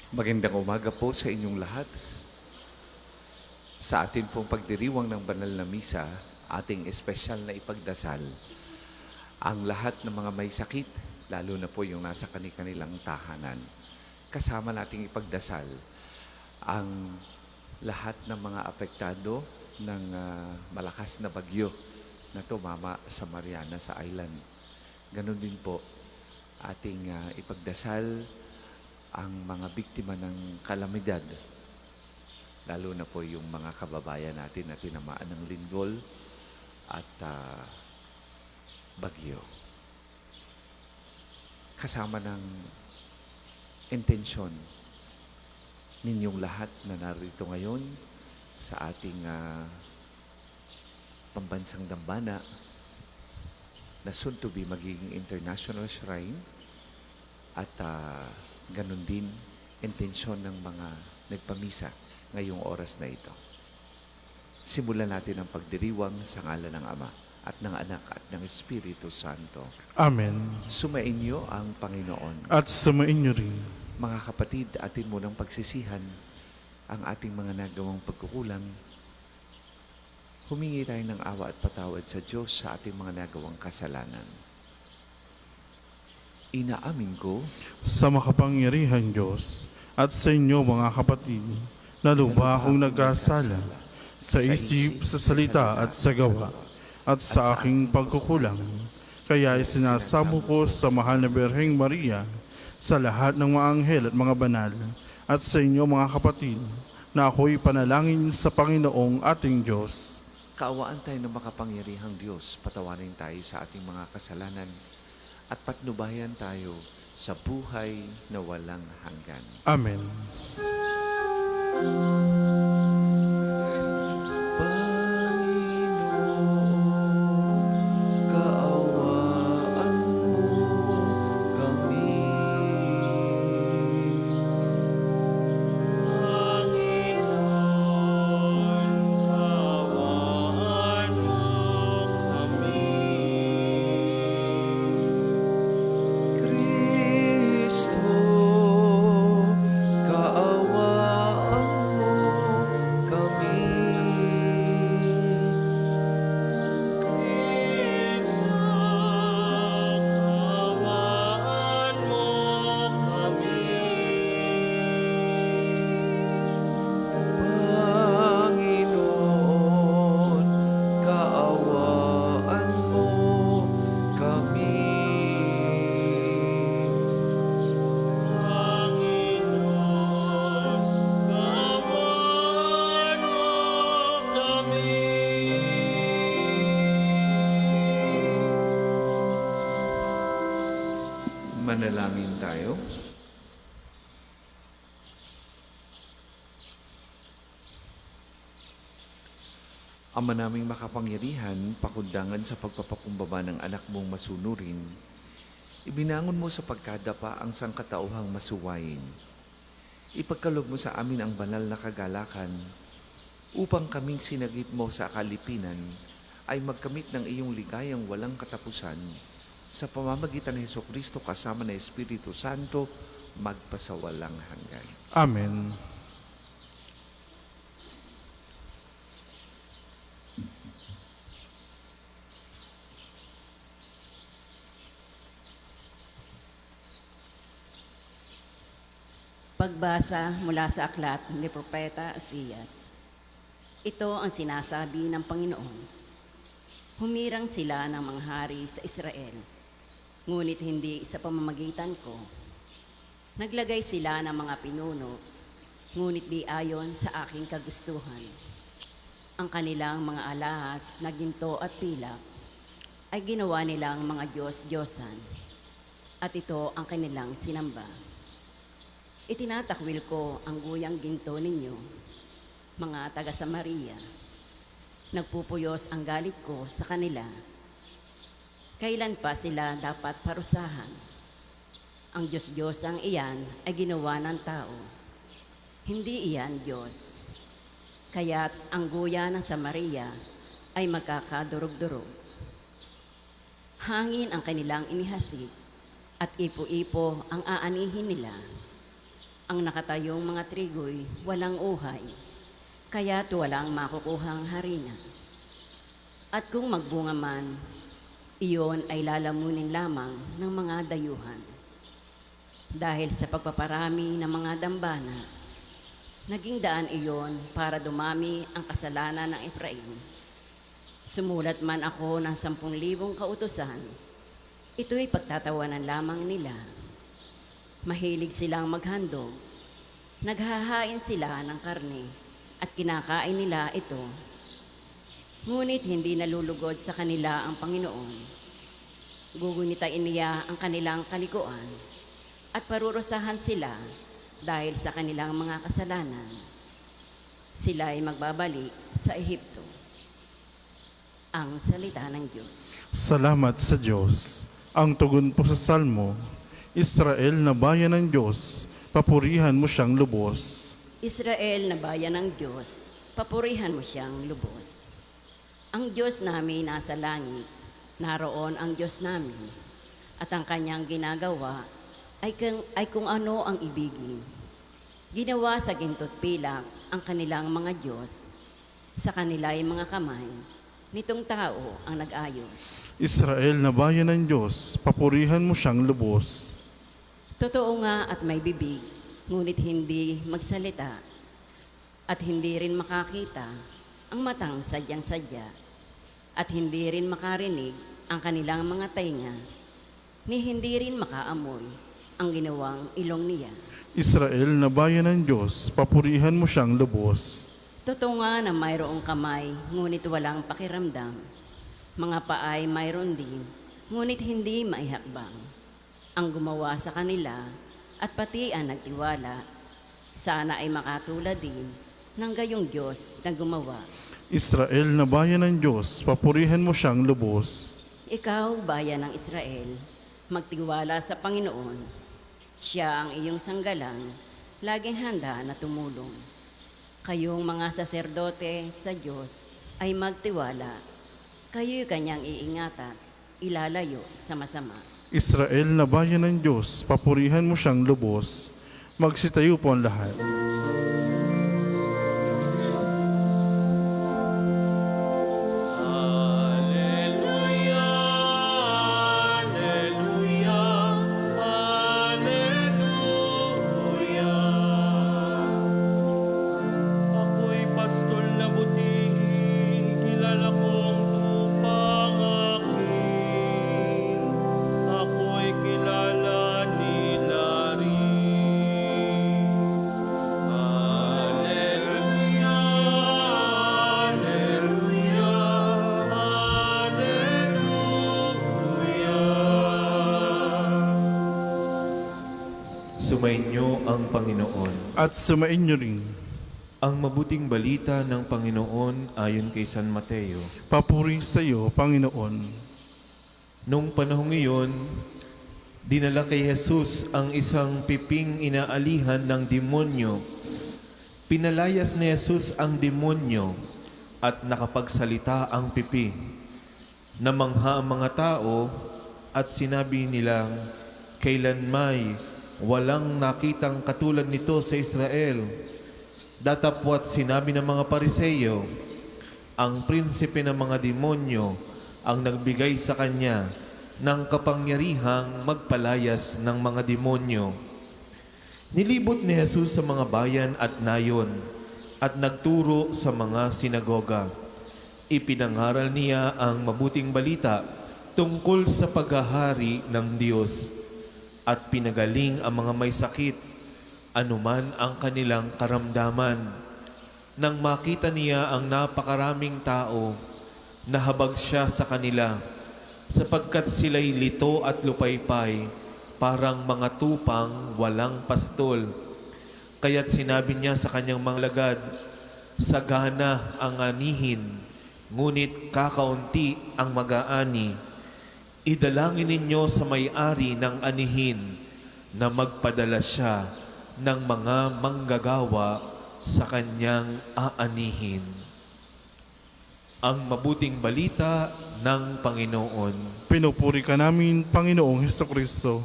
Magandang umaga po sa inyong lahat. Sa atin pong pagdiriwang ng banal na misa, ating espesyal na ipagdasal ang lahat ng mga may sakit, lalo na po yung nasa kanilang tahanan. Kasama nating ipagdasal ang lahat ng mga apektado ng malakas na bagyo na tumama sa Marianas Island. Ganon din po ating ipagdasal ang mga biktima ng kalamidad, lalo na po yung mga kababayan natin na tinamaan ng lindol at bagyo. Kasama ng intensyon ninyong lahat na narito ngayon sa ating pambansang dambana na soon to be magiging international shrine at ganon din intensyon ng mga nagpamisa ngayong oras na ito. Simulan natin ang pagdiriwang sa ngalan ng Ama at ng Anak at ng Espiritu Santo. Amen. Sumainyo ang Panginoon. At sumainyo rin. Mga kapatid, atin munang pagsisihan ang ating mga nagawang pagkukulang. Humingi tayo ng awa at patawad sa Diyos sa ating mga nagawang kasalanan. Inaamin ko Sa makapangyarihan Diyos at sa inyo mga kapatid, na lubha akong nagkasala sa isip, sa salita at sa gawa, at sa aking pagkukulang. Kaya isinasamo ko sa mahal na Birheng Maria, sa lahat ng mga anghel at mga banal, at sa inyo mga kapatid, na ako'y panalangin sa Panginoong ating Diyos. kaawaan tayo ng makapangyarihang Diyos, patawarin tayo sa ating mga kasalanan at patnubayan tayo sa buhay na walang hanggan. Amen. Kaawaan mo kami. Kristo, kaawaan mo kami. Panginoon, kaawaan mo kami. Manalangin tayo. Ama naming makapangyarihan, pakundangan sa pagpapakumbaba ng anak mong masunurin, ibinangon mo sa pagkadapa ang sangkatauhang masuwayin. Ipagkaloob mo sa amin ang banal na kagalakan upang kaming sinagip mo sa kalipinan ay magkamit ng iyong ligayang walang katapusan sa pamamagitan ng Hesukristo kasama ng Espiritu Santo magpasawalang hanggan. Amen. Pagbasa mula sa aklat ni Propeta Osias. Ito ang sinasabi ng Panginoon. Humirang sila ng mga hari sa Israel, ngunit hindi sa pamamagitan ko. Naglagay sila ng mga pinuno, ngunit di ayon sa aking kagustuhan. Ang kanilang mga alahas na ginto at pilak ay ginawa nilang mga Diyos-Diyosan, at ito ang kanilang sinamba. Itinatakwil ko ang guyang ginto ninyo, mga taga-Samaria. Nagpupuyos ang galit ko sa kanila. Kailan pa sila dapat parusahan? Ang Diyos-Diyosang iyan ay ginawa ng tao. Hindi iyan Diyos. Kaya't ang guya ng Samaria ay magkakadurog-durog. Hangin ang kanilang inihasik at ipo-ipo ang aanihin nila. Ang nakatayong mga trigo'y walang uhay, kaya't walang makukuhang harina. At kung magbunga man, iyon ay lalamunin lamang ng mga dayuhan. Dahil sa pagpaparami ng mga dambana, naging daan iyon para dumami ang kasalanan ng Efraim. Sumulat man ako ng 10,000 kautusan, ito'y pagtatawanan lamang nila. Mahilig silang maghandog, naghahain sila ng karne at kinakain nila ito. Ngunit hindi nalulugod sa kanila ang Panginoon. Gugunitain niya ang kanilang kalikuan at parurusahan sila dahil sa kanilang mga kasalanan. Sila ay magbabalik sa Ehipto. Ang salita ng Diyos. Salamat sa Diyos. Ang tugon po sa Salmo, Israel na bayan ng Diyos, papurihan mo siyang lubos. Israel na bayan ng Diyos, papurihan mo siyang lubos. Ang Diyos namin nasa langit, naroon ang Diyos namin, at ang kanyang ginagawa ay kung ano ang ibigin. Ginawa sa ginto't pilak ang kanilang mga Diyos, sa kanila'y mga kamay, nitong tao ang nag-ayos. Israel na bayan ng Diyos, papurihan mo siyang lubos. Totoo nga at may bibig, ngunit hindi magsalita, at hindi rin makakita ang matang sadyang-sadya, at hindi rin makarinig ang kanilang mga tainga, ni hindi rin makaamoy ang ginawang ilong niya. Israel na bayan ng Diyos, papurihan mo siyang lubos. Totoo nga na mayroong kamay, ngunit walang pakiramdam. Mga paay mayroon din, ngunit hindi maihakbang. Ang gumawa sa kanila at pati ang nagtiwala, sana ay makatulad din ng gayong Diyos na gumawa. Israel na bayan ng Diyos, papurihan mo siyang lubos. Ikaw, bayan ng Israel, magtiwala sa Panginoon. Siya ang iyong sanggalang, laging handa na tumulong. Kayong mga saserdote sa Diyos ay magtiwala. Kayo'y kanyang iingatan, ilalayo sa masama. Israel na bayan ng Diyos, papurihan mo siyang lubos. Magsitayo po ang lahat. Ako'y pastol na butihin, kilala kong tupang akin. Ako'y kilala nila rin. Alleluia, alleluia, alleluia. Sumainyo ang Panginoon. At sumain niyo rin. Ang mabuting balita ng Panginoon ayon kay San Mateo. Papuri sa iyo, Panginoon. Nung panahong iyon, dinala kay Jesus ang isang piping inaalihan ng demonyo. Pinalayas ni Jesus ang demonyo at nakapagsalita ang pipi. Namangha ang mga tao at sinabi nilang, kailanmay walang nakitang katulad nito sa Israel. Datapwat sinabi ng mga Pariseyo, ang prinsipe ng mga demonyo ang nagbigay sa kanya ng kapangyarihang magpalayas ng mga demonyo. Nilibot ni Jesus sa mga bayan at nayon at nagturo sa mga sinagoga. Ipinangaral niya ang mabuting balita tungkol sa paghahari ng Diyos at pinagaling ang mga may sakit, anuman ang kanilang karamdaman. Nang makita niya ang napakaraming tao, nahabag siya sa kanila, sapagkat sila'y lito at lupaypay, parang mga tupang walang pastol. Kaya't sinabi niya sa kanyang mga lagad, sagana ang anihin, ngunit kakaunti ang mag-aani. Idalangin ninyo sa may-ari ng anihin na magpadala siya ng mga manggagawa sa kanyang aanihin. Ang mabuting balita ng Panginoon. Pinupuri ka namin, Panginoong Hesukristo.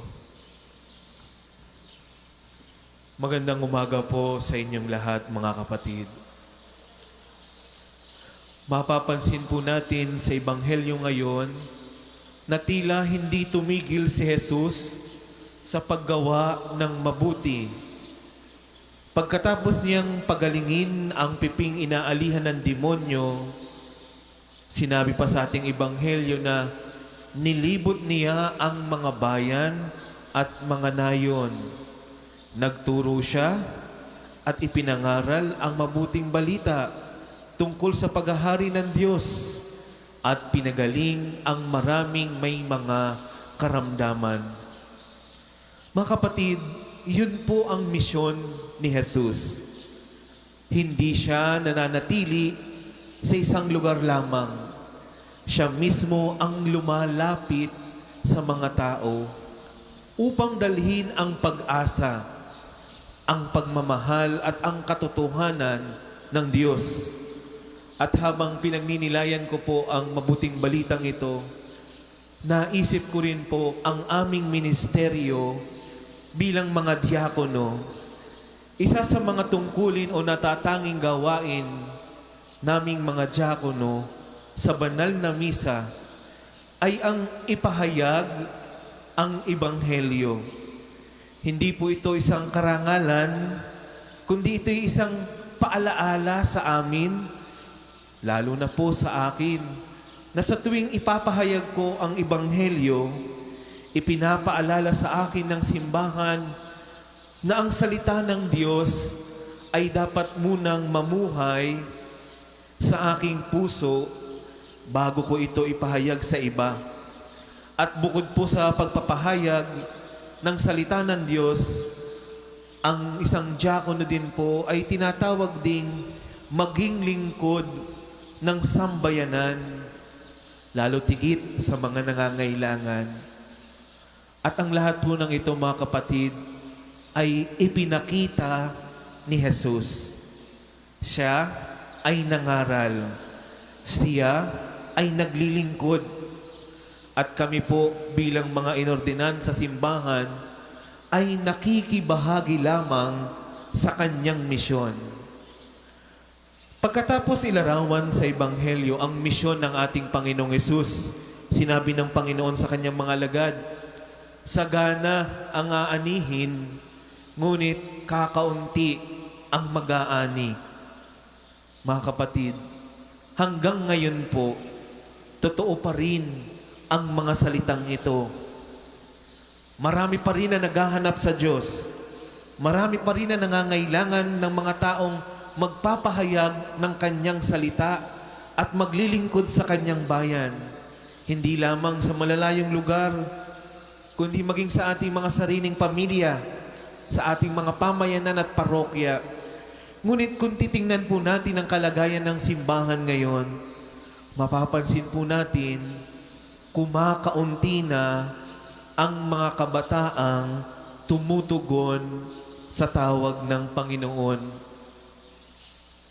Magandang umaga po sa inyong lahat, mga kapatid. Mapapansin po natin sa Ebanghelyo ngayon na tila hindi tumigil si Jesus sa paggawa ng mabuti. Pagkatapos niyang pagalingin ang piping inaalihan ng demonyo, sinabi pa sa ating Ebanghelyo na nilibot niya ang mga bayan at mga nayon. Nagturo siya at ipinangaral ang mabuting balita tungkol sa paghahari ng Diyos at pinagaling ang maraming may mga karamdaman. Mga kapatid, yun po ang misyon ni Jesus. Hindi siya nananatili sa isang lugar lamang. Siya mismo ang lumalapit sa mga tao upang dalhin ang pag-asa, ang pagmamahal at ang katotohanan ng Diyos. At habang pinagninilayan ko po ang mabuting balitang ito, naisip ko rin po ang aming ministeryo bilang mga diakono. Isa sa mga tungkulin o natatanging gawain naming mga diakono sa banal na misa ay ang ipahayag ang Ebanghelyo. Hindi po ito isang karangalan, kundi ito isang paalaala sa amin, lalo na po sa akin, na sa tuwing ipapahayag ko ang Ebanghelyo, ipinapaalala sa akin ng simbahan na ang salita ng Diyos ay dapat munang mamuhay sa aking puso bago ko ito ipahayag sa iba. At bukod po sa pagpapahayag ng salita ng Diyos, ang isang diakono din po ay tinatawag ding maging lingkod ng sambayanan, lalo tigit sa mga nangangailangan. At ang lahat po ng ito, mga kapatid, ay ipinakita ni Jesus. Siya ay nangaral. Siya ay naglilingkod. At kami po bilang mga inordinan sa simbahan ay nakikibahagi lamang sa kanyang misyon. Pagkatapos ilarawan sa Ebanghelyo ang misyon ng ating Panginoong Hesus, sinabi ng Panginoon sa kanyang mga alagad, sagana ang aanihin, ngunit kakaunti ang mag-aani. Mga kapatid, hanggang ngayon po, totoo pa rin ang mga salitang ito. Marami pa rin na naghahanap sa Diyos. Marami pa rin na nangangailangan ng mga taong magpapahayag ng kanyang salita at maglilingkod sa kanyang bayan. Hindi lamang sa malalayong lugar, kundi maging sa ating mga sariling pamilya, sa ating mga pamayanan at parokya. Ngunit kung titingnan po natin ang kalagayan ng simbahan ngayon, mapapansin po natin, kumakaunti na ang mga kabataang tumutugon sa tawag ng Panginoon.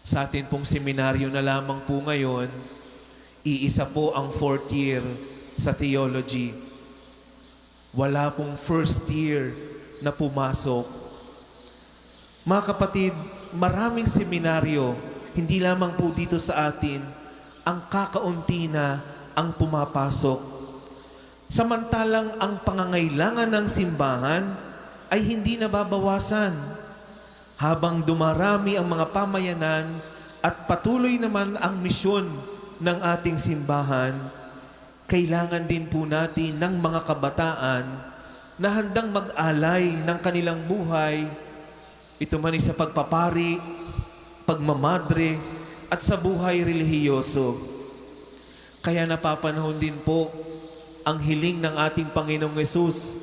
Sa atin pong seminaryo na lamang po ngayon, iisa po ang 4th year sa theology. Wala pong 1st year na pumasok. Mga kapatid, maraming seminaryo, hindi lamang po dito sa atin, ang kakaunti na ang pumapasok. Samantalang ang pangangailangan ng simbahan ay hindi nababawasan. Habang dumarami ang mga pamayanan at patuloy naman ang misyon ng ating simbahan, kailangan din po natin ng mga kabataan na handang mag-alay ng kanilang buhay, ito man ay sa pagpapari, pagmamadre, at sa buhay relihiyoso. Kaya napapanahon din po ang hiling ng ating Panginoong Hesus.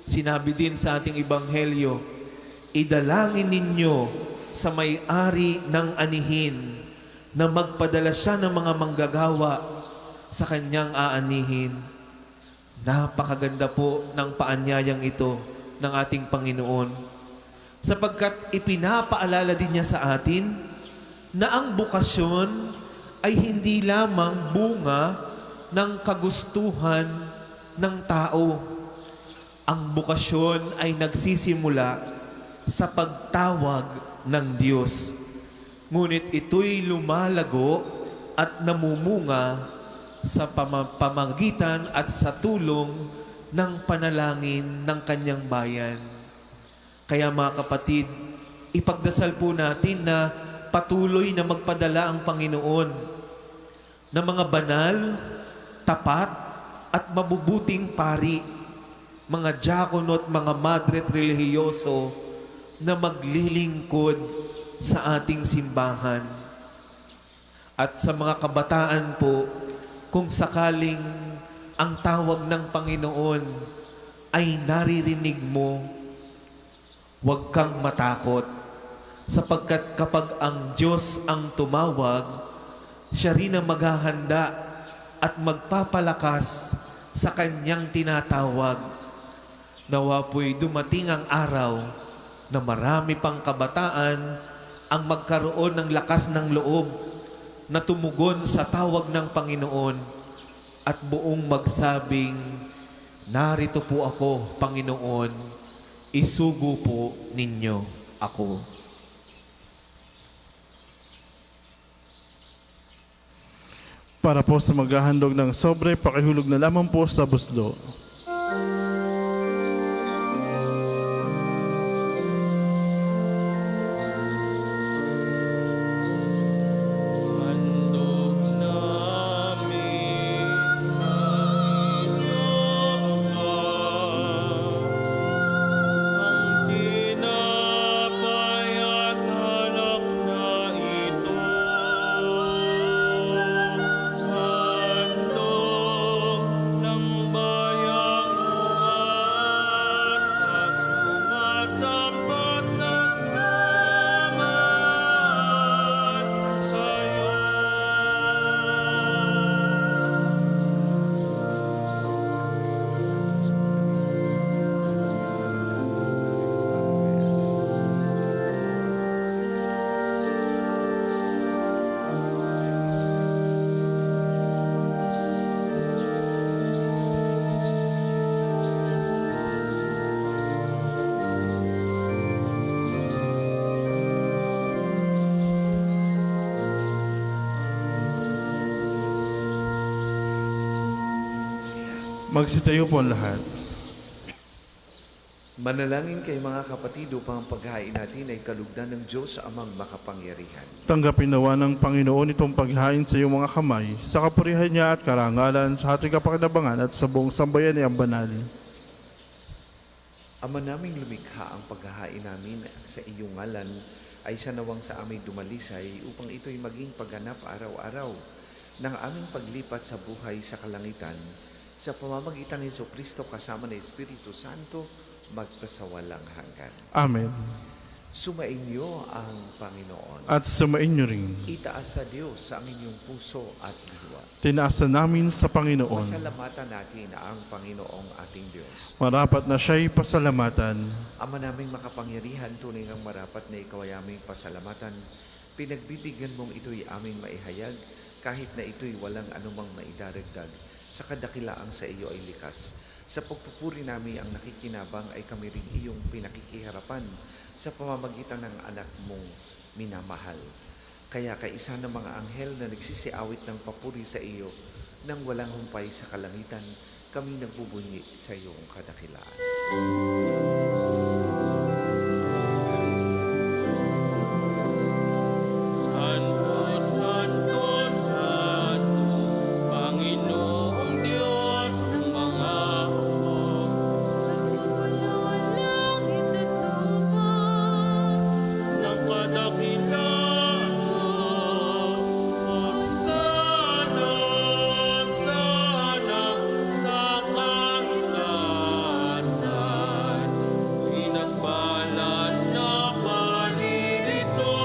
Sinabi din sa ating Ebanghelyo, idalangin ninyo sa may-ari ng anihin na magpadala siya ng mga manggagawa sa kanyang aanihin. Napakaganda po ng paanyayang ito ng ating Panginoon, sapagkat ipinapaalala din niya sa atin na ang bukasyon ay hindi lamang bunga ng kagustuhan ng tao. Ang bukasyon ay nagsisimula sa pagtawag ng Diyos. Ngunit ito'y lumalago at namumunga sa pamamagitan at sa tulong ng panalangin ng kanyang bayan. Kaya mga kapatid, ipagdasal po natin na patuloy na magpadala ang Panginoon ng mga banal, tapat, at mabubuting pari, mga diakono at mga madre at relihiyoso na maglilingkod sa ating simbahan. At sa mga kabataan po, kung sakaling ang tawag ng Panginoon ay naririnig mo, huwag kang matakot, sapagkat kapag ang Diyos ang tumawag, siya rin ang maghahanda at magpapalakas sa kanyang tinatawag. Nawa po'y dumating ang araw na marami pang kabataan ang magkaroon ng lakas ng loob na tumugon sa tawag ng Panginoon at buong magsabing, narito po ako, Panginoon, isugo po ninyo ako. Para po sa maghahandog ng sobre, pakihulog na lamang po sa busdo. Handog namin sa inyo, Ama, ang tinapay at alak na ito. Handog ng bayang uwas sa sumasambat na naman sa'yo. Magsitayo po ang lahat. Manalangin kay mga kapatid upang ang paghain natin ay kalugdan ng Diyos amang makapangyarihan. Tanggapin nawa ng Panginoon itong paghain sa iyong mga kamay, sa kapurihan niya at karangalan, sa ating kapakinabangan at sa buong sambayan niyang banal. Ama naming lumikha, ang paghahain namin sa iyong ngalan ay sanawang sa aming dumalisay upang ito'y maging pagganap araw-araw ng aming paglipat sa buhay sa kalangitan sa pamamagitan ni Jesucristo kasama ng Espiritu Santo magpasawalang hanggan. Amen. Sumainyo ang Panginoon. At sumainyo rin. Itaas sa Diyos sa inyong puso at diwa. Tinaasan namin sa Panginoon. Pasalamatan natin ang Panginoong ating Diyos. Marapat na siya'y pasalamatan. Ama naming makapangyarihan, tunay ng marapat na ikaw ay aming pasalamatan. Pinagbibigyan mong ito'y aming maihayag, kahit na ito'y walang anumang maidaragdag. Sa kadakilaang sa iyo ay likas. Sa pagpupuri namin ang nakikinabang ay kami rin iyong pinakikiharapan sa pamamagitan ng anak mong minamahal. Kaya kaisa ng mga anghel na nagsisiawit ng papuri sa iyo nang walang humpay sa kalangitan, kami nagbubunyi sa iyong kadakilaan. Santo, Santo, Santo, Panginoong Diyos ng mga hukbo. Langit at lupa, Ng kadakilaan mo, Hosana, sana sa kaitaasan. Pinagpalad na paririto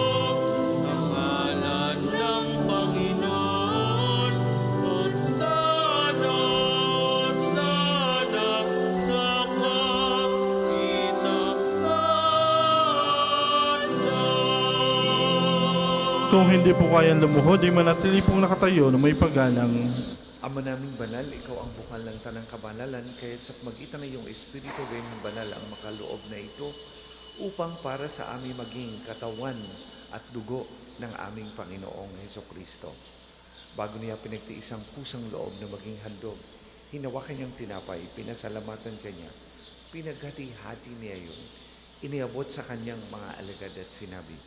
sa ngalan ng Panginoon. Hosana, sana sa kaitaasan. Kung hindi po kayang lumuhod, ay manatili pong nakatayo na may paggalang. Ama naming banal, ikaw ang bukal ng tanang kabanalan, kaya't sa magitan ng iyong Espiritu, gayong banal ang makaloob na ito, upang para sa amin maging katawan at dugo ng aming Panginoong Hesukristo. Bago niya pinagtiis ang pusang loob na maging handog, hinawakan niyang tinapay, pinasalamatan kanya, pinaghati-hati niya yun, iniabot sa kanyang mga alagad at sinabi,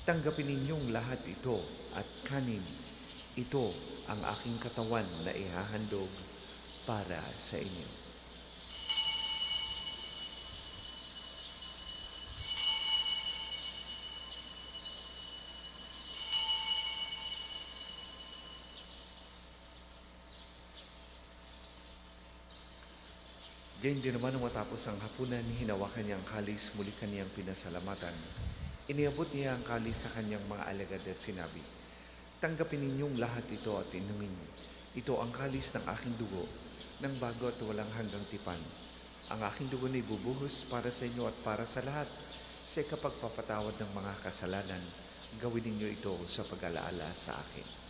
"Tanggapin ninyong lahat ito at kanin. Ito ang aking katawan na ihahandog para sa inyo." Diyan din naman nung matapos ang hapunan, hinawakan niya ang kalis, muli kaniyang pinasalamatan. Iniabot niya ang kalis sa kanyang mga alagad at sinabi, "Tanggapin ninyong lahat ito at inumin. Ito ang kalis ng aking dugo, ng bago at walang hanggang tipan. Ang aking dugo na ibubuhos para sa inyo at para sa lahat sa ikapagpapatawad ng mga kasalanan. Gawin ninyo ito sa pag-alaala sa akin."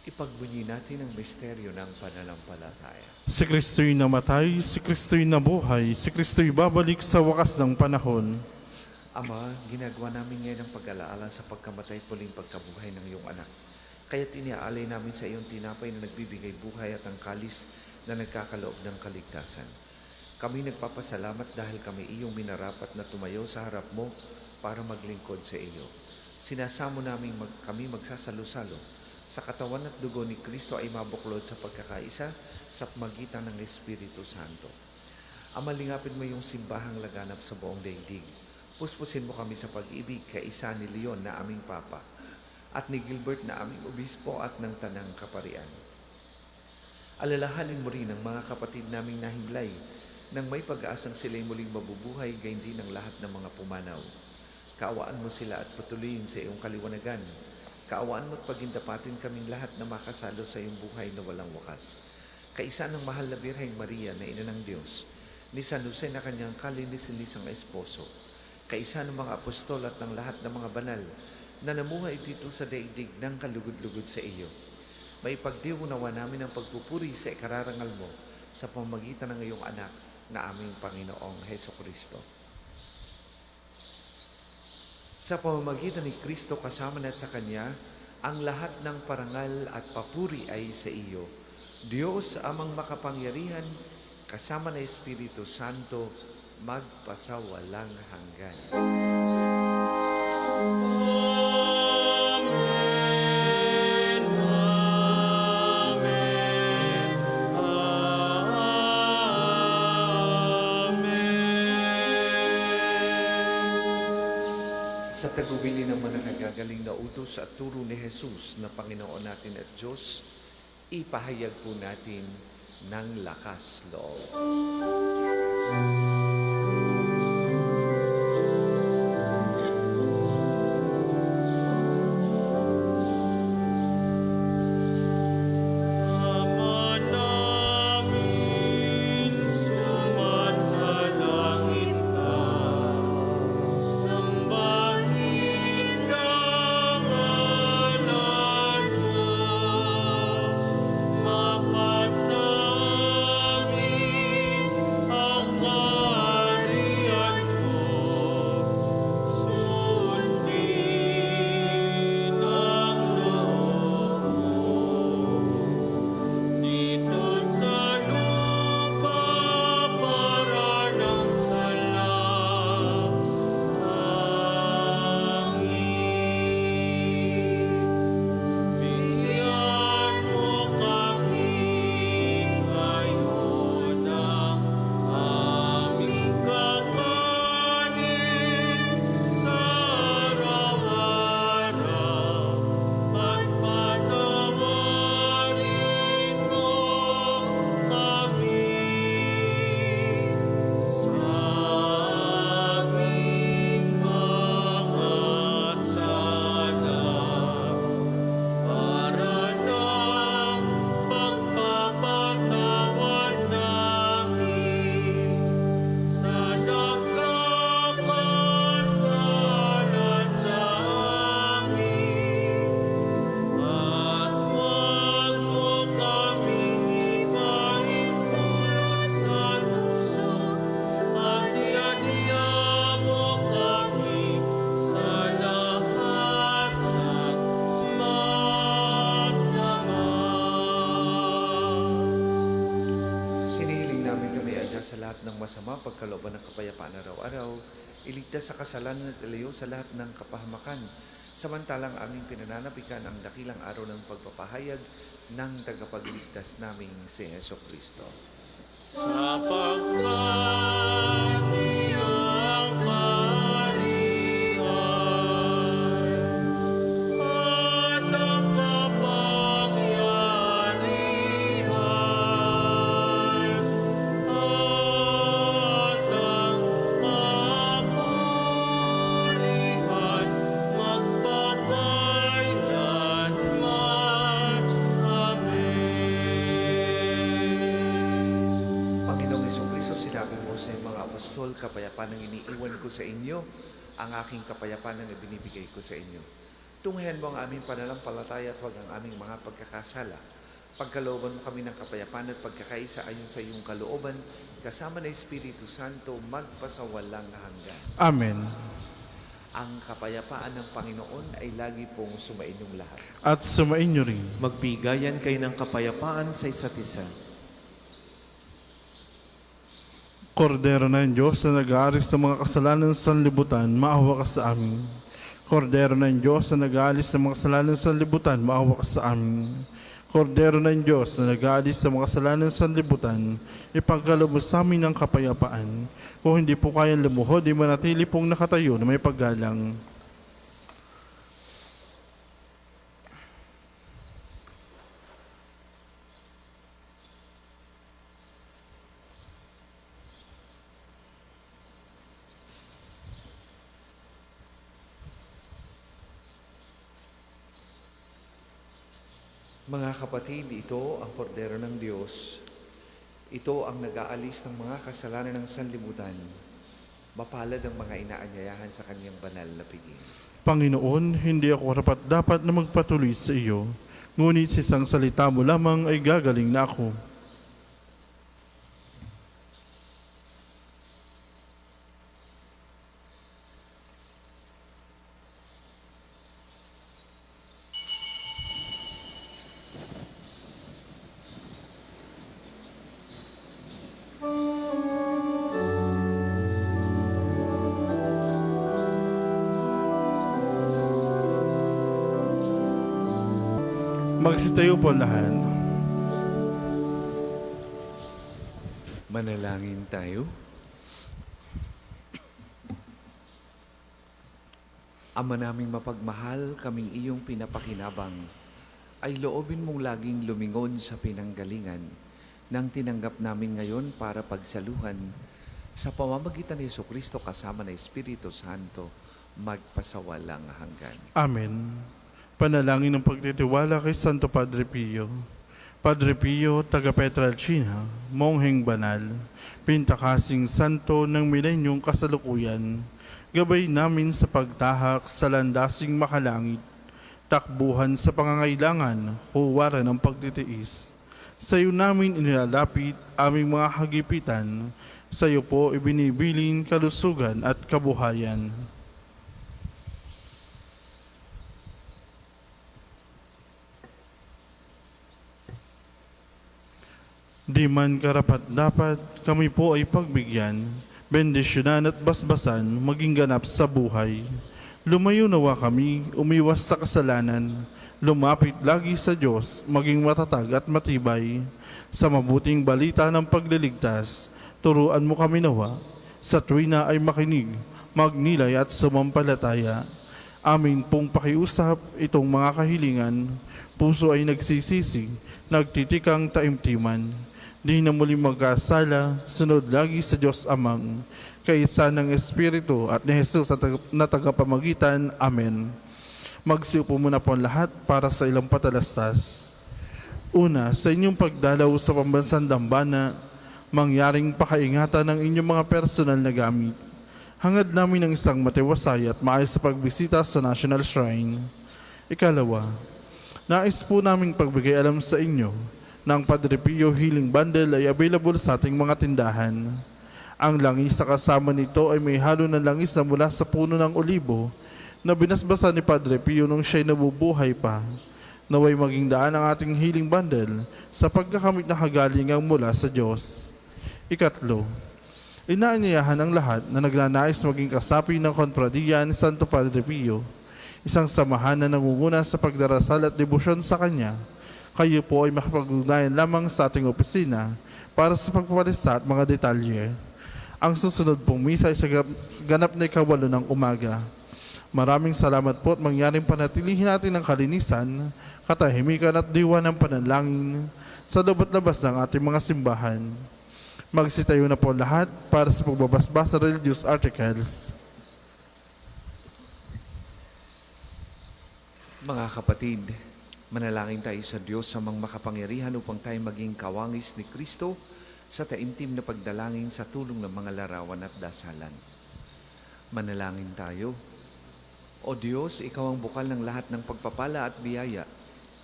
Ipagbunyi natin ang misteryo ng pananampalataya. Si Kristo'y namatay, si Kristo'y nabuhay, si Kristo'y babalik sa wakas ng panahon. Ama, ginagawa namin ngayon ang pag-alaala sa pagkamatay at muling pagkabuhay ng iyong anak. Kaya't iniaalay namin sa iyong tinapay na nagbibigay buhay at ang kalis na nagkakaloob ng kaligtasan. Kami nagpapasalamat dahil kami iyong minarapat na tumayo sa harap mo para maglingkod sa iyo. Sinasamo namin kami magsasalo-salo sa katawan at dugo ni Kristo ay mabuklod sa pagkakaisa sa pamagitan ng Espiritu Santo. Ama, lingapin mo yung simbahang laganap sa buong daigdig. Puspusin mo kami sa pag-ibig kay isa ni Leon na aming Papa at ni Gilbert na aming Obispo at ng Tanang Kaparian. Alalahanin mo rin ang mga kapatid naming nahimlay nang may pag-aasang sila'y muling mabubuhay, gayon din ang lahat ng mga pumanaw. Kaawaan mo sila at patuloyin sa iyong kaliwanagan. Kaawaan mo at pagindapatin kaming lahat na makasalo sa iyong buhay na walang wakas. Kaisa ng mahal na Birheng Maria na ina ng Diyos, ni San Jose na kanyang kalinis-linisang esposo, kaisa ng mga apostol at ng lahat ng mga banal na namuhay dito sa daigdig ng kalugod-lugod sa iyo. May pagdiunawa namin ang pagpupuri sa ikararangal mo sa pamamagitan ng iyong anak na aming Panginoong Hesukristo. Sa pamamagitan ni Kristo kasama na sa Kanya, ang lahat ng parangal at papuri ay sa iyo. Diyos amang makapangyarihan, kasama na Espiritu Santo, magpasawalang hanggan. Sa tagubili ng mga nagagaling na utos at turo ni Jesus na Panginoon natin at Diyos, ipahayag po natin ng lakas loob. Ama namin, sumasalangit ka. Sambahin ang ngalan mo. Mapasa amin ang ng masama, pagkalooban ng kapayapaan araw-araw, iligtas sa kasalanan at ilayo sa lahat ng kapahamakan. Samantalang aming pinananabikan ang dakilang araw ng pagpapahayag ng tagapagligtas naming si Jesucristo. Sapagkat iyong kaharian at ang kapangyarihan at ang kapurihan magpakailanman. Amen. Panginoong Jesucristo, sinabi mo sa iyong mga apostol, kapayapaan ang iniiwan ko sa inyo, ang aking kapayapaan ang ibinibigay ko sa inyo. Tunghayan mo ang aming pananampalataya at huwag ang aming mga pagkakasala. Pagkalooban mo kami ng kapayapaan at pagkakaisa ayon sa iyong kalooban, kasama ng Espiritu Santo, magpasawalang hanggan. Amen. Ang kapayapaan ng Panginoon ay lagi pong sumainyong lahat. At sumainyo rin. Magbigayan kayo ng kapayapaan sa isa't isa. Kordero ng Diyos na nag-aalis ng mga kasalanan sa sanlibutan, maawa ka sa amin. Kordero ng Diyos na nag-aalis ng mga kasalanan sa sanlibutan, maawa ka sa amin. Kordero ng Diyos na nag-aalis ng mga kasalanan sa sanlibutan, ipagkaloob mo sa amin ng kapayapaan. Kung hindi po kayang lumuhod, di manatili pong nakatayo na may paggalang. Mga kapatid, ito ang kordero ng Diyos. Ito ang nag-aalis ng mga kasalanan ng sanlibutan. Mapalad ang mga inaanyayahan sa kanyang banal na piging. Panginoon, hindi ako dapat na magpatuloy sa iyo, ngunit sa isang salita mo lamang ay gagaling na ako. Magsitayo po lahat. Manalangin tayo. Ama naming mapagmahal, kaming iyong pinapakinabang, ay loobin mong laging lumingon sa pinanggalingan ng tinanggap namin ngayon para pagsaluhan sa pamamagitan ni Jesucristo kasama ng Espiritu Santo, magpasawalang hanggan. Amen. Panalangin ng pagtitiwala kay Santo Padre Pio. Padre Pio, taga Petralcina, mongheng banal, pintakasing santo ng milenyong kasalukuyan, gabay namin sa pagtahak sa landasing makalangit, takbuhan sa pangangailangan, huwaran ng pagtitiis. Sa iyo namin inilalapit aming mga hagipitan, sa iyo po ibinibilin kalusugan at kabuhayan. Di man karapat-dapat, kami po ay pagbigyan, bendisyonan at basbasan, maging ganap sa buhay. Lumayo nawa kami, umiwas sa kasalanan, lumapit lagi sa Diyos, maging matatag at matibay. Sa mabuting balita ng pagliligtas, turuan mo kami nawa, sa tuwina ay makinig, magnilay at sumampalataya. Amin pong pakiusap itong mga kahilingan, puso ay nagsisisi, nagtitikang taimtiman. Di na muli magkasala, sunod lagi sa Diyos Amang, kaisa ng Espiritu at ni Jesus na tagapamagitan. Amen. Magsiupo muna po ang lahat para sa ilang patalastas. Una, sa inyong pagdalaw sa pambansang dambana, mangyaring pakaingatan ng inyong mga personal na gamit. Hangad namin ng isang matiwasay at maayos sa pagbisita sa National Shrine. Ikalawa, nais po naming pagbigay alam sa inyo ng Padre Pio Healing Bundle ay available sa ating mga tindahan. Ang langis sa kasama nito ay may halo ng langis na mula sa puno ng olibo na binasbasa ni Padre Pio nung siya'y nabubuhay pa. Naway maging daan ang ating healing bundle sa pagkakamit na kagalingang mula sa Diyos. Ikatlo, Inaanyayahan ang lahat na nagnanais maging kasapi ng Konpradiya ni Santo Padre Pio, isang samahan na nangunguna sa pagdarasal at debosyon sa kanya. Kayo po ay makapag-ugnayan lamang sa ating opisina para sa pagpapalista at mga detalye. Ang susunod pong misa ay sa ganap na 8 ng umaga. Maraming salamat po at mangyaring panatilihin natin ang kalinisan, katahimikan at diwa ng panalangin sa loob at labas ng ating mga simbahan. Magsitayo na po lahat para sa pagbabasbas sa religious articles. Mga kapatid, manalangin tayo sa Diyos sa mga makapangyarihan upang tayo maging kawangis ni Kristo sa taimtim na pagdalangin sa tulong ng mga larawan at dasalan. Manalangin tayo. O Diyos, Ikaw ang bukal ng lahat ng pagpapala at biyaya.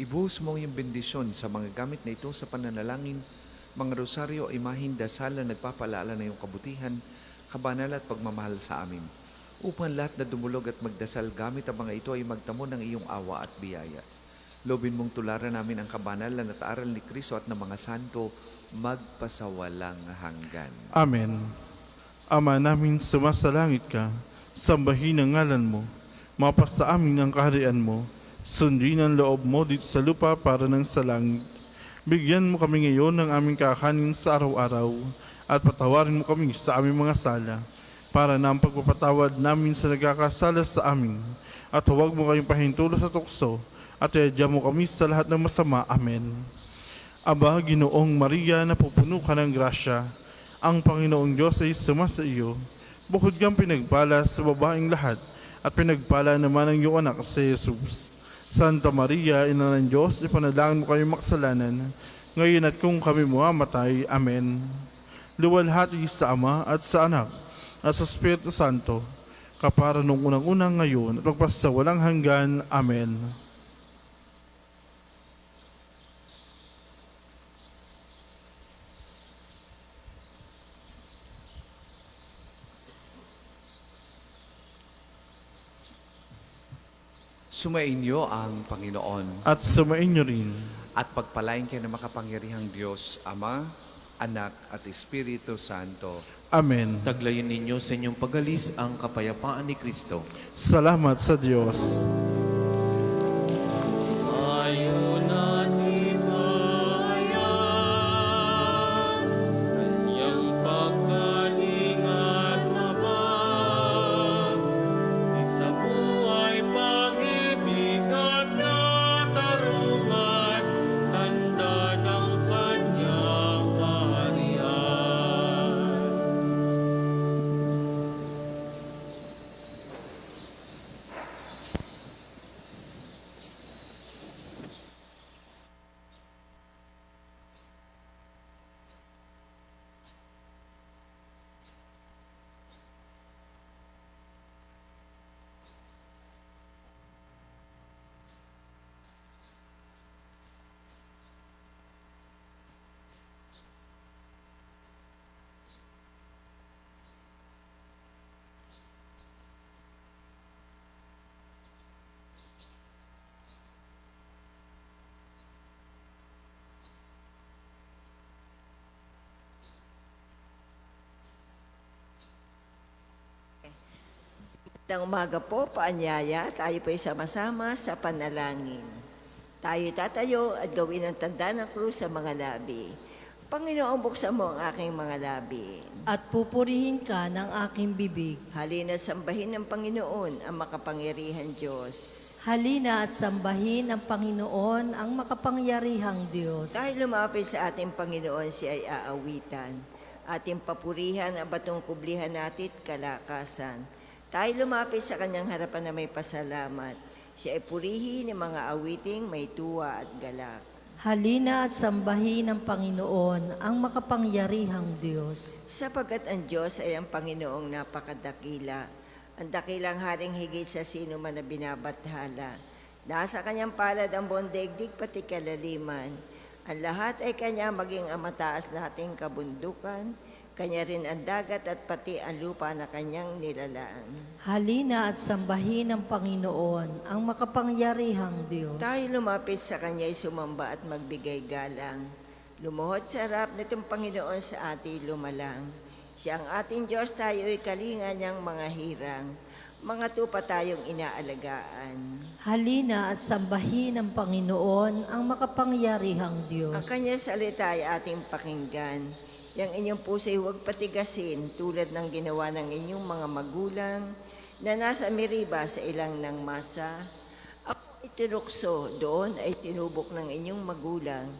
Ibuhos mo yung bendisyon sa mga gamit na ito sa pananalangin, mga rosaryo, imahin, dasal na nagpapalaala na iyong kabutihan, kabanal at pagmamahal sa amin. Upang lahat na dumulog at magdasal gamit ang mga ito ay magtamo ng iyong awa at biyaya. Lobin mong tularan namin ang kabanalan at aral ni Kristo at ng mga santo magpasawalang hanggan. Amen. Ama namin sumasalangit ka, sambahin ang ngalan mo, mapasa amin ang kaharian mo, sundin ang loob mo dito sa lupa para ng sa langit. Bigyan mo kami ngayon ng aming kakanin sa araw-araw at patawarin mo kami sa aming mga sala para na ang pagpapatawad namin sa nagkakasala sa amin. At huwag mo kayong pahintulo sa tukso at iadya mo kami sa lahat ng masama. Amen. Aba, Ginoong Maria, napupuno ka ng grasya, ang Panginoong Diyos ay sumasa iyo. Bukod kang pinagpala sa babaeng lahat at pinagpala naman ang iyong anak si Jesus. Santa Maria, Ina ng Diyos, ipanalangin mo kayong makasalanan, ngayon at kung kami mamamatay. Amen. Luwalhati sa Ama at sa Anak at sa Espiritu Santo, kapara nung unang-unang ngayon at magpasawalang hanggan. Amen. Sumainyo ang Panginoon At sumainyo rin. at pagpalain kayo ng makapangyarihang Diyos, Ama, Anak at Espiritu Santo. Amen. Taglayin ninyo sa inyong pagalis ang kapayapaan ni Kristo. Salamat sa Diyos. Ayaw natin mayan, kanyang pagkaling at habag. Isa buhay pag-ibig at katarungan, tanda ng kanyang kaharian. Magandang umaga po, paanyaya. Tayo po sama-sama sa panalangin. Tayo tatayo at gawin ang tanda ng krus sa mga labi. Panginoon, buksan mo ang aking mga labi. At pupurihin ka ng aking bibig. Halina sambahin ng Panginoon ang makapangyarihan Diyos. Halina at sambahin ang Panginoon, ang makapangyarihang Diyos. Dahil lumapit sa ating Panginoon, siya ay aawitan. Ating papurihan ang batong kublihan natin at kalakasan. Tayo lumapit sa kanyang harapan na may pasalamat. Siya ay purihin ng mga awiting may tuwa at galak. Halina at sambahin ang Panginoon, ang makapangyarihang Diyos. Sapagkat ang Diyos ay ang Panginoong napakadakila, ang dakilang haring higit sa sino man na binabathala. Nasa kanyang palad ang buong daigdig pati kalaliman. Ang lahat ay kanya maging ang mataas nating kabundukan, kanya rin ang dagat at pati ang lupa na kanyang nilalaan. Halina at sambahin ang Panginoon, ang makapangyarihang Diyos. Tayo lumapit sa kanya'y sumamba at magbigay galang. Lumuhod sa harap nitong Panginoon sa ating lumalang. Siya ang ating Diyos, tayo'y kalinga niyang mga hirang. Mga tupa tayong inaalagaan. Halina at sambahin ng Panginoon ang makapangyarihang Ang Diyos. kanyang salita ay ating pakinggan. Yang inyong puso'y huwag patigasin tulad ng ginawa ng inyong mga magulang na nasa Meriba sa ilang ng masa. Ako ay tinukso, doon ay tinubok ng inyong magulang,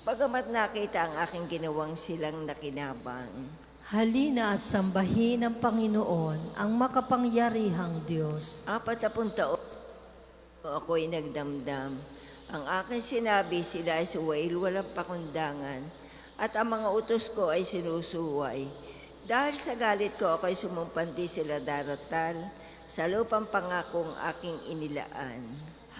bagamat nakita ang aking ginawang silang nakinabang. Halina at sambahin ng Panginoon ang makapangyarihang Diyos. 40 taon ako'y nagdamdam. Ang aking sinabi, sila ay suwail walang pakundangan, at ang mga utos ko ay sinusuway. Dahil sa galit ko, ako'y sumumpanti sila daratal sa lupang pangakong aking inilaan.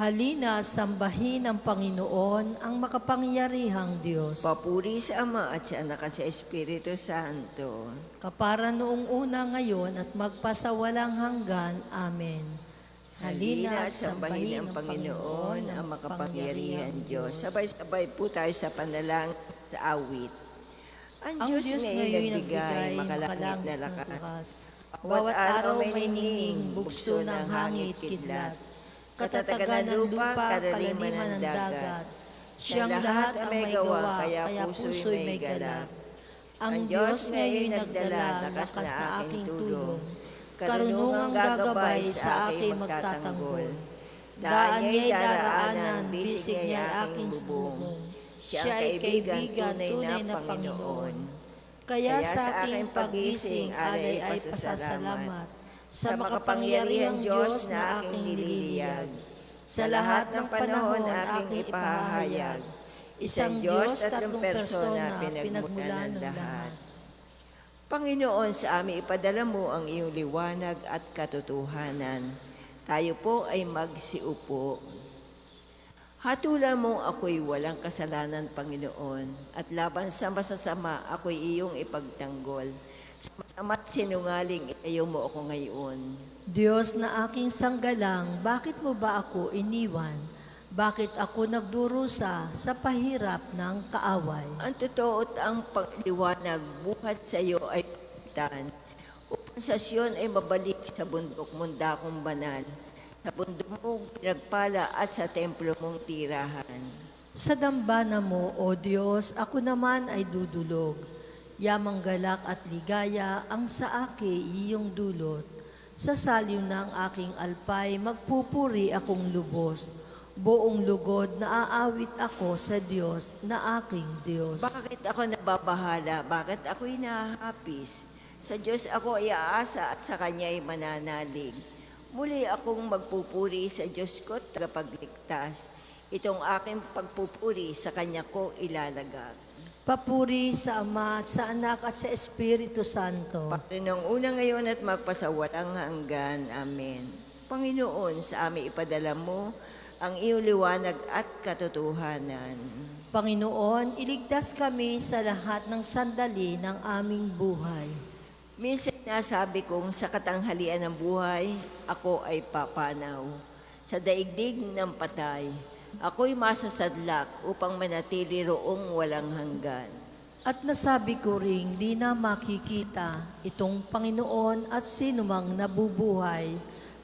Halina at sambahin ng Panginoon ang makapangyarihang Diyos. Papuri sa Ama at sa Anak at sa Espiritu Santo. Kapara noong una, ngayon at magpasawalang hanggan. Amen. Halina at sambahin ang Panginoon, ang makapangyarihan Diyos. Sabay-sabay po tayo sa panalangin sa awit. Ang Diyos ngayon nagbigay makalangit na lakas. Bawat araw may ningning, bugso ng hangit, kidlat. Katatagan ng lupa, kalaliman ng dagat. Siyang lahat ang may gawa, kaya puso'y may galak. Ang Diyos ngayon nagdala, lakas na aking tulong. Karunungang gagabay sa aking magtatanggol. Daan niya'y daraanan, bisig niya aking subong. Siya ay kaibigan, tunay na Panginoon. Kaya sa aking pagising, alay ay pasasalamat sa makapangyarihang Diyos na aking nililiyag. Sa lahat ng panahon aking ipahahayag, isang Diyos, tatlong persona, pinagmulan ng lahat. Panginoon, sa amin ipadala mo ang iyong liwanag at katotohanan. Tayo po ay magsiupo. Hatulan mo ako'y walang kasalanan, Panginoon, at laban sa masasama ako'y iyong ipagtanggol. Sa masama't sinungaling, itayo mo ako ngayon. Diyos na aking sanggalang, bakit mo ba ako iniwan? Bakit ako nagdurusa sa pahirap ng kaaway? Ang totoo at ang pagliwanag buhat sa iyo ay pagitan, upang sa Siyon ay mabalik sa bundok mong dakong banal, sa bundok mong pinagpala at sa templo mong tirahan. Sa dambana mo, O Diyos, ako naman ay dudulog. Yamang galak at ligaya ang sa aki iyong dulot. Sa saliw ng aking alpay, magpupuri akong lubos. Buong lugod na aawit ako sa Diyos na aking Diyos. Bakit ako nababahala? Bakit ako'y nahahapis? Sa Diyos ako ay aasa at sa Kanya ay mananalig. Muli akong magpupuri sa Diyos ko, tagapagligtas. Itong aking pagpupuri sa Kanya ko ilalagak. Papuri sa Ama at sa Anak at sa Espiritu Santo. Panginoong una ngayon at magpasawalang hanggan. Amen. Panginoon, sa amin ipadala mo ang iyong liwanag at katotohanan. Panginoon, iligtas kami sa lahat ng sandali ng aming buhay. Minsan nasabi kong sa katanghalian ng buhay, ako ay papanaw. Sa daigdig ng patay, ako'y masasadlak upang manatili roong walang hanggan. At nasabi ko ring di na makikita itong Panginoon at sinumang nabubuhay,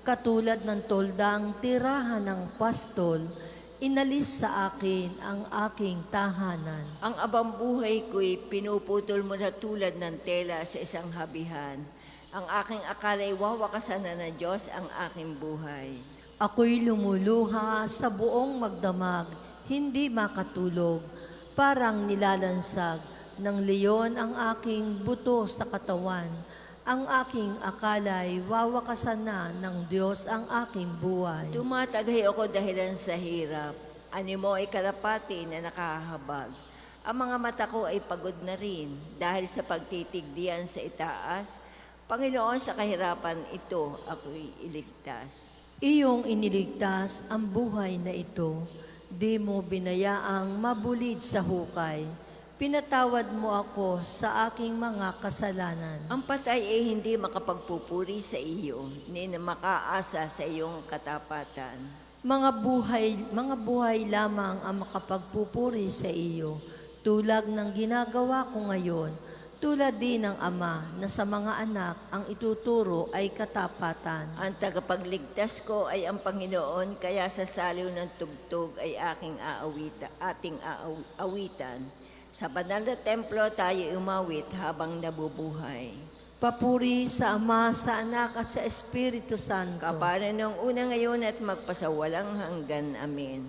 katulad ng toldang tirahan ng pastol, inalis sa akin ang aking tahanan. Ang abang buhay ko'y pinuputol mo na tulad ng tela sa isang habihan. Ang aking akala'y wawakasan na ng Diyos ang aking buhay. Ako'y lumuluha sa buong magdamag, hindi makatulog, parang nilalansag ng leon ang aking buto sa katawan. Ang aking akala'y wawakasan na ng Diyos ang aking buhay. Tumataghay ako dahilan sa hirap. Animo ay kalapati na nakahabag. Ang mga mata ko ay pagod na rin dahil sa pagtitigdian sa itaas. Panginoon, sa kahirapan ito ako'y iligtas. Iyong iniligtas ang buhay na ito, di mo binayaang mabulid sa hukay. Pinatawad mo ako sa aking mga kasalanan. Ang patay ay hindi makapagpupuri sa iyo, ni na makaasa sa iyong katapatan. Mga buhay lamang ang makapagpupuri sa iyo, tulad ng ginagawa ko ngayon, tulad din ng Ama na sa mga anak ang ituturo ay katapatan. Ang tagapagligtas ko ay ang Panginoon, kaya sa saliw ng tugtog ay ating awitan. Sa banal na templo tayo umawit habang nabubuhay. Papuri sa Ama, sa Anak at sa Espiritu Santo. Kapara ng una ngayon at magpasawalang hanggan. Amen.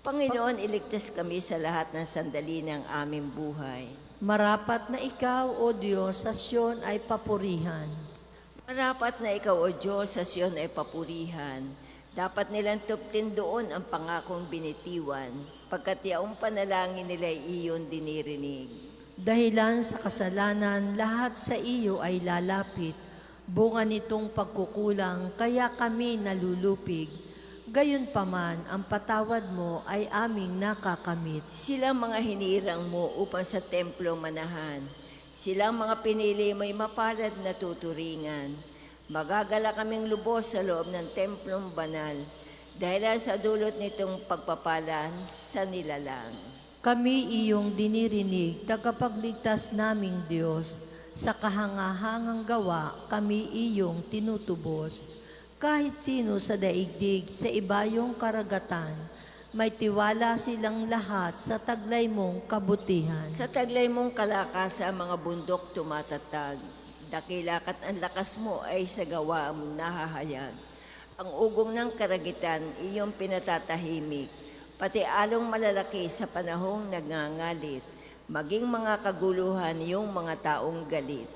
Panginoon, iligtas kami sa lahat ng sandali ng aming buhay. Marapat na ikaw, O Diyos, sa Siyon ay papurihan. Marapat na ikaw, O Diyos, sa Siyon ay papurihan. Dapat nilang tuptin doon ang pangakong binitiwan, pagkat yaong panalangin nila iyon dinirinig. Dahilan sa kasalanan, lahat sa iyo ay lalapit. Bunga nitong pagkukulang, kaya kami nalulupig. Gayunpaman, ang patawad mo ay aming nakakamit. Silang mga hinirang mo upang sa templo manahan. Silang mga pinili mo'y mapalad na tuturingan. Magagala kaming lubos sa loob ng templong banal, dahil sa dulot nitong pagpapalan sa nilalang. Kami iyong dinirinig, tagapagligtas naming Diyos. Sa kahangahangang gawa, kami iyong tinutubos. Kahit sino sa daigdig, sa ibayong karagatan, may tiwala silang lahat sa taglay mong kabutihan. Sa taglay mong kalakas sa mga bundok tumatatag, dakilakat ang lakas mo ay sa gawa mong nahahayag. Ang ugong ng karagitan, iyong pinatatahimik, pati along malalaki sa panahong nagngangalit, maging mga kaguluhan yung mga taong galit.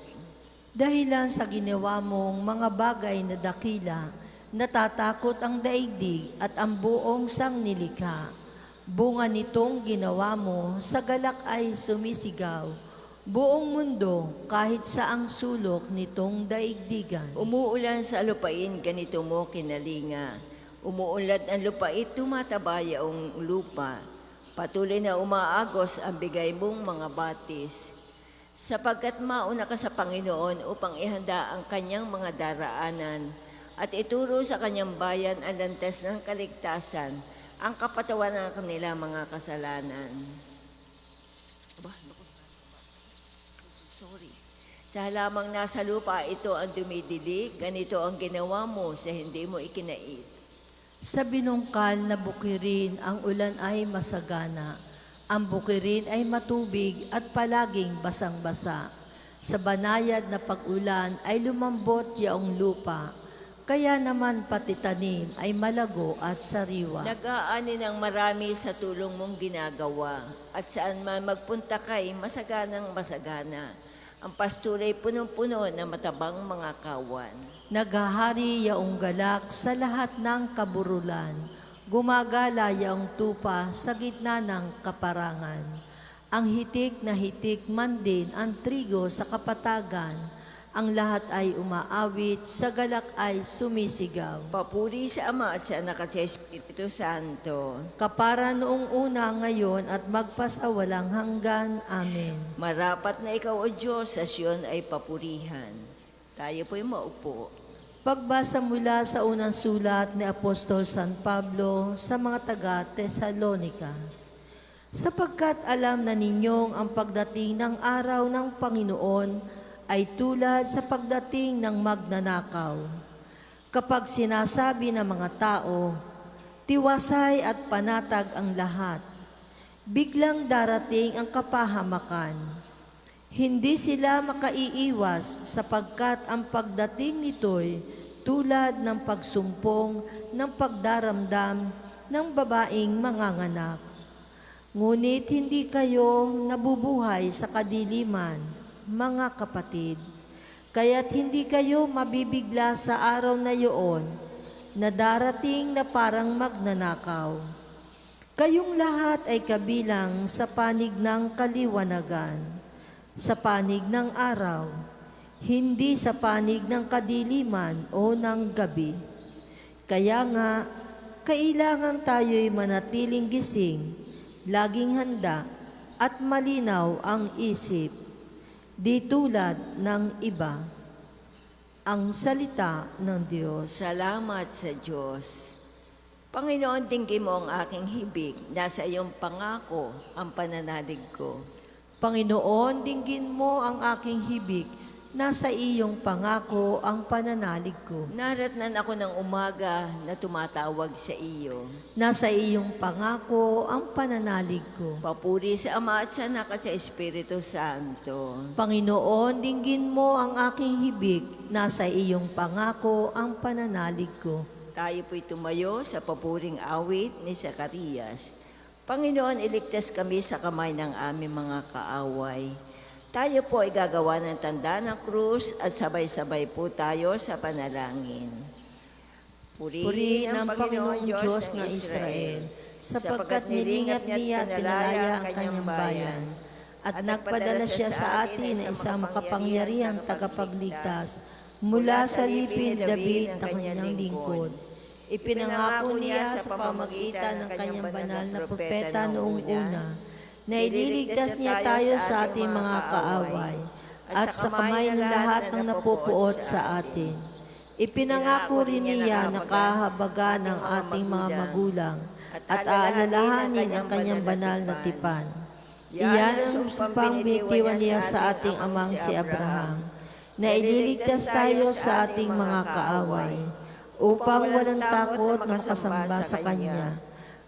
Dahilan sa ginawa mong mga bagay na dakila, natatakot ang daigdig at ang buong sangnilikha. Bunga nitong ginawa mo, sa galak ay sumisigaw. Buong mundo, kahit saang sulok nitong daigdigan. Umuulan sa lupain, ganito mo kinalinga. Umuunlad ang lupait, tumataba yaong lupa. Patuloy na umaagos ang bigay mong mga batis. Sapagkat mauna ka sa Panginoon upang ihanda ang kanyang mga daraanan at ituro sa kanyang bayan ang landas ng kaligtasan, ang kapatawan ng kanila mga kasalanan. Sa halamang nasa lupa, ito ang dumidilig, ganito ang ginawa mo sa hindi mo ikinait. Sa binungkal na bukirin, ang ulan ay masagana. Ang bukirin ay matubig at palaging basang-basa. Sa banayad na pag-ulan ay lumambot yaong lupa. Kaya naman pati tanim ay malago at sariwa. Nag-aani ng marami sa tulong mong ginagawa, at saan man magpunta kay masaganang masagana. Ang pasturay punong-puno na matabang mga kawan. Naghahari yaong galak sa lahat ng kaburulan. Gumagala yaong tupa sa gitna ng kaparangan. Ang hitik na hitik man din ang trigo sa kapatagan. Ang lahat ay umaawit, sa galak ay sumisigaw. Papuri sa Ama at sa Anak at sa Espiritu Santo. Kapara noong una, ngayon at magpasawalang hanggan. Amen. Marapat na ikaw, O Diyos, sa Siyon ay papurihan. Tayo po'y maupo. Pagbasa mula sa unang sulat ni Apostol San Pablo sa mga taga-Tesalonica. Sapagkat alam na ninyong ang pagdating ng araw ng Panginoon ay tulad sa pagdating ng magnanakaw. Kapag sinasabi ng mga tao, tiwasay at panatag ang lahat, biglang darating ang kapahamakan. Hindi sila makaiiwas sapagkat ang pagdating nito'y tulad ng pagsumpong ng pagdaramdam ng babaeng manganganak. Ngunit hindi kayo nabubuhay sa kadiliman, mga kapatid, kaya't hindi kayo mabibigla sa araw na iyon na darating na parang magnanakaw. Kayong lahat ay kabilang sa panig ng kaliwanagan, sa panig ng araw, hindi sa panig ng kadiliman o ng gabi. Kaya nga, kailangan tayo'y manatiling gising, laging handa at malinaw ang isip, di tulad ng iba. Ang salita ng Diyos. Salamat sa Diyos. Panginoon, tingin mo ang aking hibig, nasa iyong pangako ang pananalig ko. Panginoon, dinggin mo ang aking hibik, nasa iyong pangako ang pananalig ko. Naratnan ako ng umaga na tumatawag sa iyo. Nasa iyong pangako ang pananalig ko. Papuri sa Ama at sa Anak at sa Espiritu Santo. Panginoon, dinggin mo ang aking hibik, nasa iyong pangako ang pananalig ko. Tayo po'y tumayo sa papuring awit ni Zacarias. Panginoon, iligtas kami sa kamay ng aming mga kaaway. Tayo po ay gagawa ng tanda ng krus at sabay-sabay po tayo sa panalangin. Purihin ang Panginoong Diyos ng Israel, sapagkat nilingap niya at pinalaya ang kanyang bayan, at nagpadala siya sa atin ng isang makapangyarihang tagapagligtas mula sa lipin David na kanyang lingkod. Ipinangako niya sa pamagitan ng kanyang banal na propeta noong una, na ililigtas niya tayo sa ating mga kaaway at sa kamay ng lahat ng napupuot sa atin. Ipinangako rin niya na kahabagan ng ating mga magulang at aalalahanin ang kanyang banal na tipan. Iyan ang usapang bitiwan niya sa ating amang si Abraham, na ililigtas tayo sa ating mga kaaway upang walang takot na makasamba sa kanya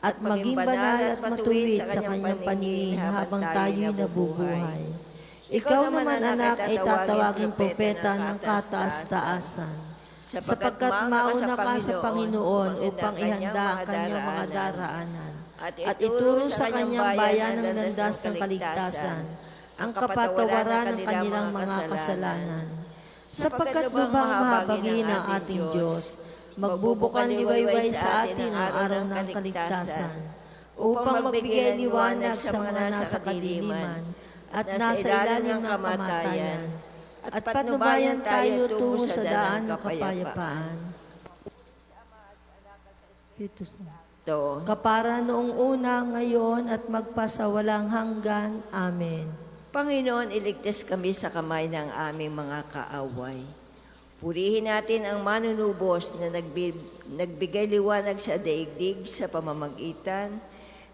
at maging banal at matuwid sa kanyang paningin habang tayo'y nabubuhay. Ikaw naman, anak, ay tatawagin propeta ng kataas-taasan, sapagkat mauna ka sa Panginoon upang ihanda ang kanyang mga daraanan, at ituro sa kanyang bayan ang landas ng kaligtasan, ang kapatawaran ng kanilang mga kasalanan. Sapagkat lubang mahabagin ang ating Diyos, magbubukan liwayway sa atin ang araw ng kaligtasan, upang magbigay liwanag sa mga nasa kadiliman at nasa ilalim ng kamatayan, at patnubayan tayo tungo sa daan ng kapayapaan. Kapara noong una, ngayon, at magpasawalang hanggan. Amen. Panginoon, iligtas kami sa kamay ng aming mga kaaway. Purihin natin ang manunubos na nagbigay liwanag sa daigdig sa pamamagitan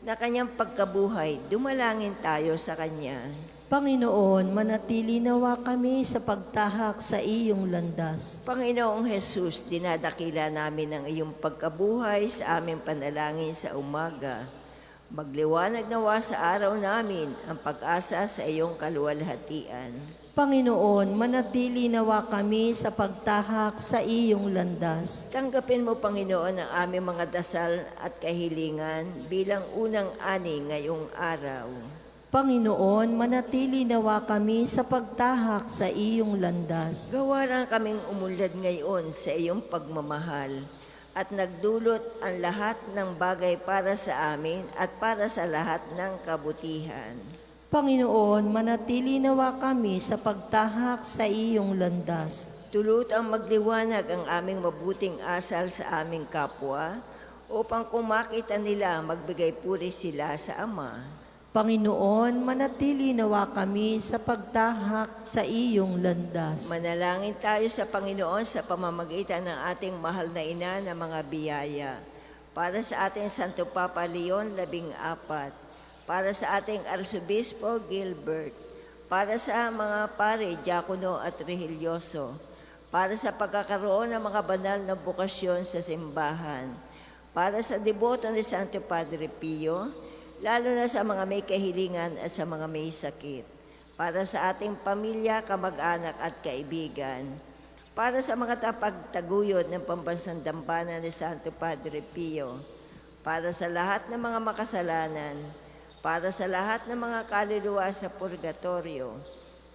na kanyang pagkabuhay. Dumalangin tayo sa kanya. Panginoon, manatili nawa kami sa pagtahak sa iyong landas. Panginoong Jesus, dinadakila namin ang iyong pagkabuhay sa aming panalangin sa umaga. Magliwanag nawa sa araw namin ang pag-asa sa iyong kaluwalhatian. Panginoon, manatili nawa kami sa pagtahak sa iyong landas. Tanggapin mo, Panginoon, ang aming mga dasal at kahilingan bilang unang ani ngayong araw. Panginoon, manatili nawa kami sa pagtahak sa iyong landas. Gawaran kaming umunlad ngayon sa iyong pagmamahal at nagdulot ang lahat ng bagay para sa amin at para sa lahat ng kabutihan. Panginoon, manatili nawa kami sa pagtahak sa iyong landas. Tulutang magliwanag ang aming mabuting asal sa aming kapwa upang kung makita nila, magbigay puri sila sa Ama. Panginoon, manatili nawa kami sa pagtahak sa iyong landas. Manalangin tayo sa Panginoon sa pamamagitan ng ating mahal na ina na mga biyaya. Para sa ating Santo Papa Leon 14, para sa ating Arsobispo Gilbert, para sa mga pare, diakono at religyoso, para sa pagkakaroon ng mga banal na bukasyon sa simbahan, para sa deboto ni Santo Padre Pio, lalo na sa mga may kahilingan at sa mga may sakit, para sa ating pamilya, kamag-anak at kaibigan, para sa mga tapagtaguyod ng pambansang dambana ni Santo Padre Pio, para sa lahat ng mga makasalanan, para sa lahat ng mga kaluluwa sa purgatorio,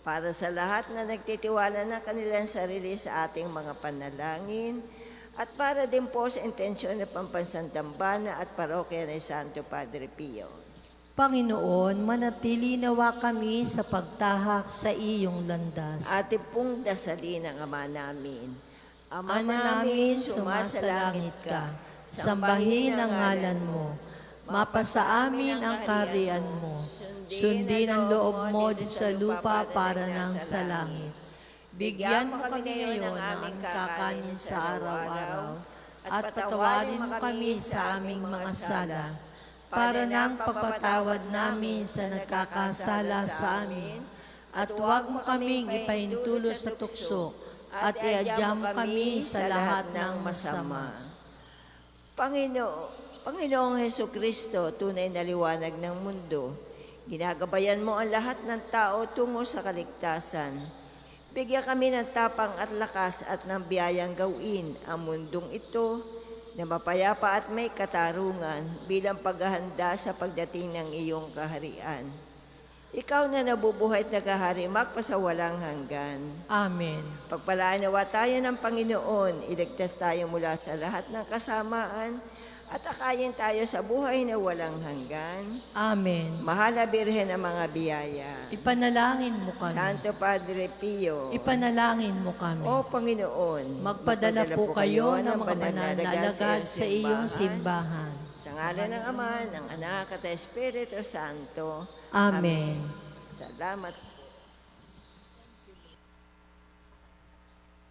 para sa lahat na nagtitiwala ng kanilang sarili sa ating mga panalangin, at para din po sa intensyon ng pambansang dambana at parokya ni Santo Padre Pio. Panginoon, manatili nawa kami sa pagtahak sa iyong landas. Ating pong dasalin ang Ama namin. Ama namin, sumasalangit ka, sambahin ang ngalan mo. Mapasa amin ang kaharian mo. Sundin ang loob mo din sa lupa para nang sa langit. Bigyan mo kami ngayon ng aming kakanin sa araw-araw at patawarin mo kami sa aming mga sala para ng pagpatawad namin sa nagkakasala sa amin, at huwag mo kaming ipahintulo sa tukso, at iadyam kami sa lahat ng masama. Panginoong Heso Kristo, tunay na liwanag ng mundo, ginagabayan mo ang lahat ng tao tungo sa kaligtasan. Bigyan kami ng tapang at lakas at ng biyayang gawin ang mundong ito na mapayapa at may katarungan bilang paghahanda sa pagdating ng iyong kaharian. Ikaw na nabubuhay at naghahari magpasawalang hanggan. Amen. Pagpalaan nawa tayo ng Panginoon, iligtas tayo mula sa lahat ng kasamaan at akayin tayo sa buhay na walang hanggan. Amen. Mahal na Birhen ng mga biyaya. Ipanalangin mo kami. Santo Padre Pio. Ipanalangin mo kami. O Panginoon, Magpadala po kayo ng mga banal na alagad sa iyong simbahan. Sa ngalan ng Ama, ng Anak at Espiritu Santo. Amen. Salamat